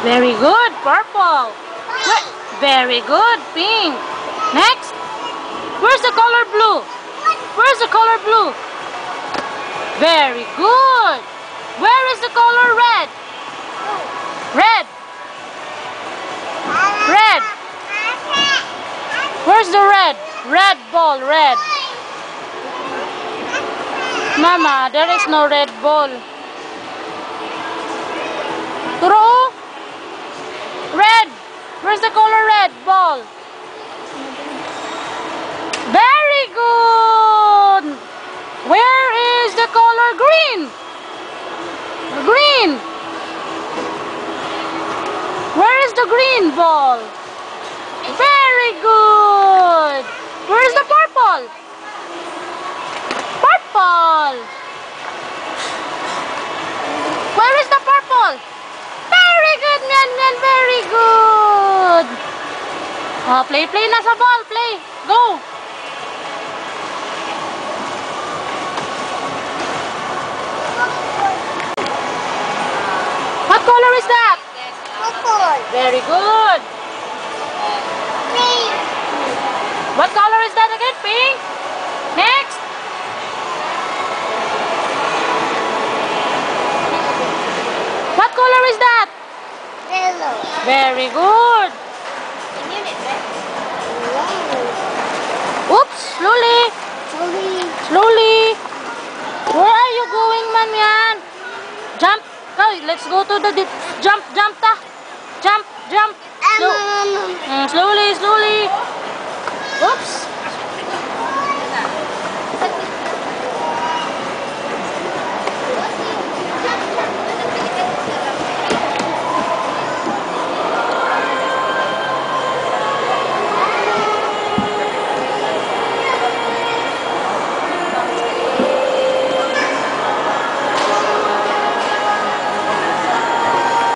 Very good. Purple. Very good. Pink. Next. Where's the color blue? Where's the color blue? Very good. Where is the color red? Red. Red. Where's the red? Red ball. Red. Mama, there is no red ball. Turo. Red. Where's the color red ball? Very good. Where is the color green? Green. Where is the green ball? Very good. Where is the purple? Purple. Where is the purple? Very good, Mian Mian. Very good. Oh, play na sa ball. Play. Go. What color is that? Purple. Very good. Pink. What color is that again? Pink. Next. What color is that? Yellow. Very good. Oops, slowly. Slowly. Where are you going, Manyan? Jump. Go, let's go to the jump ta. Jump. Slowly.